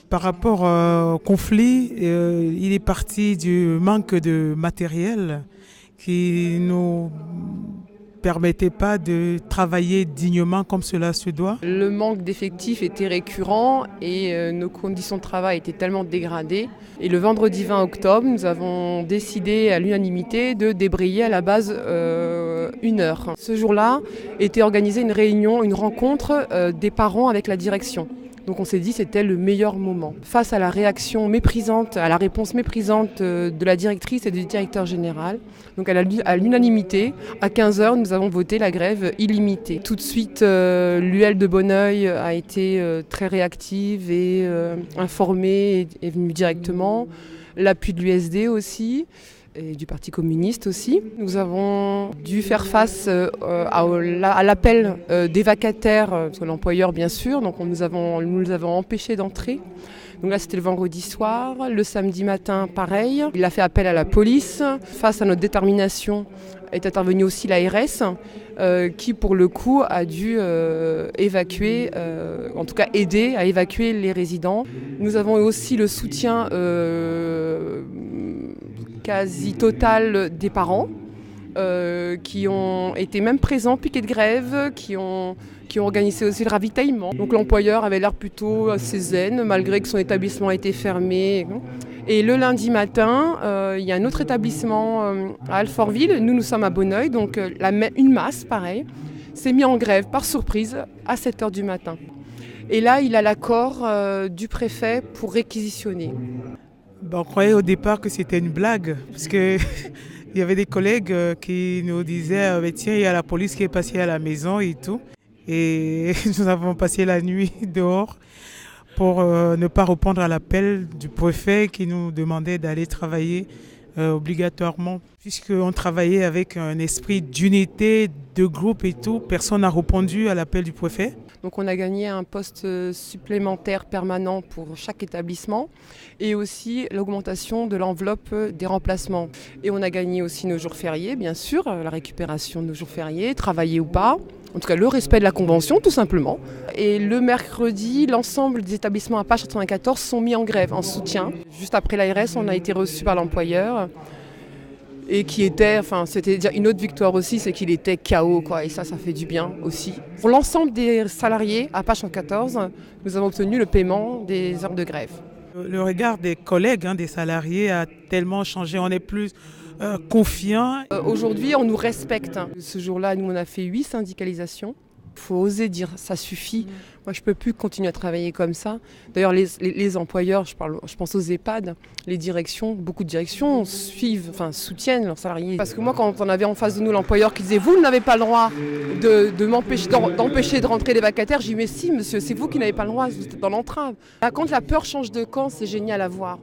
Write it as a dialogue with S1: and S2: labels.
S1: Par rapport au conflit, il est parti du manque de matériel qui nous permettait pas de travailler dignement comme cela se doit.
S2: Le manque d'effectifs était récurrent et nos conditions de travail étaient tellement dégradées. Et le vendredi 20 octobre, nous avons décidé à l'unanimité de débrayer à la base 1 heure. Ce jour-là était organisée une réunion, une rencontre des parents avec la direction. Donc on s'est dit que c'était le meilleur moment. Face à la réaction méprisante, à la réponse méprisante de la directrice et du directeur général, donc à l'unanimité, à 15h, nous avons voté la grève illimitée. Tout de suite, l'UL de Bonneuil a été très réactive et informée et est venue directement. L'appui de l'USD aussi. Et du Parti communiste aussi. Nous avons dû faire face à l'appel des vacataires, parce que l'employeur bien sûr, donc nous les avons empêchés d'entrer. Donc là c'était le vendredi soir, le samedi matin pareil. Il a fait appel à la police. Face à notre détermination est intervenue aussi l'ARS qui pour le coup a dû évacuer, en tout cas aider à évacuer les résidents. Nous avons aussi le soutien quasi total des parents qui ont été même présents, piquets de grève, qui ont organisé aussi le ravitaillement. Donc l'employeur avait l'air plutôt assez zen, malgré que son établissement était fermé. Et le lundi matin, il y a un autre établissement à Alfortville, nous sommes à Bonneuil, donc une masse, pareil, s'est mis en grève par surprise à 7h du matin. Et là, il a l'accord du préfet pour réquisitionner.
S1: On croyait au départ que c'était une blague, parce que il y avait des collègues qui nous disaient tiens, il y a la police qui est passée à la maison et tout. Et nous avons passé la nuit dehors pour ne pas répondre à l'appel du préfet qui nous demandait d'aller travailler obligatoirement. Puisqu'on travaillait avec un esprit d'unité, de groupe et tout, personne n'a répondu à l'appel du préfet.
S2: Donc on a gagné un poste supplémentaire permanent pour chaque établissement et aussi l'augmentation de l'enveloppe des remplacements. Et on a gagné aussi nos jours fériés, bien sûr, la récupération de nos jours fériés, travailler ou pas. En tout cas, le respect de la convention, tout simplement. Et le mercredi, l'ensemble des établissements Apache 94 sont mis en grève, en soutien. Juste après l'ARS, on a été reçus par l'employeur. Et c'était déjà une autre victoire aussi, c'est qu'il était KO, quoi. Et ça fait du bien aussi. Pour l'ensemble des salariés à Apache 114, nous avons obtenu le paiement des heures de grève.
S1: Le regard des collègues, des salariés a tellement changé. On est plus confiants.
S2: Aujourd'hui, on nous respecte. Ce jour-là, nous, on a fait 8 syndicalisations. Il faut oser dire, ça suffit. Moi, je ne peux plus continuer à travailler comme ça. D'ailleurs, les employeurs, je pense aux EHPAD, les directions, beaucoup de directions soutiennent leurs salariés. Parce que moi, quand on avait en face de nous l'employeur qui disait « Vous n'avez pas le droit d'empêcher de rentrer les vacataires », j'ai dit « Mais si, monsieur, c'est vous qui n'avez pas le droit, vous êtes dans l'entrave ». Quand la peur change de camp, c'est génial à voir.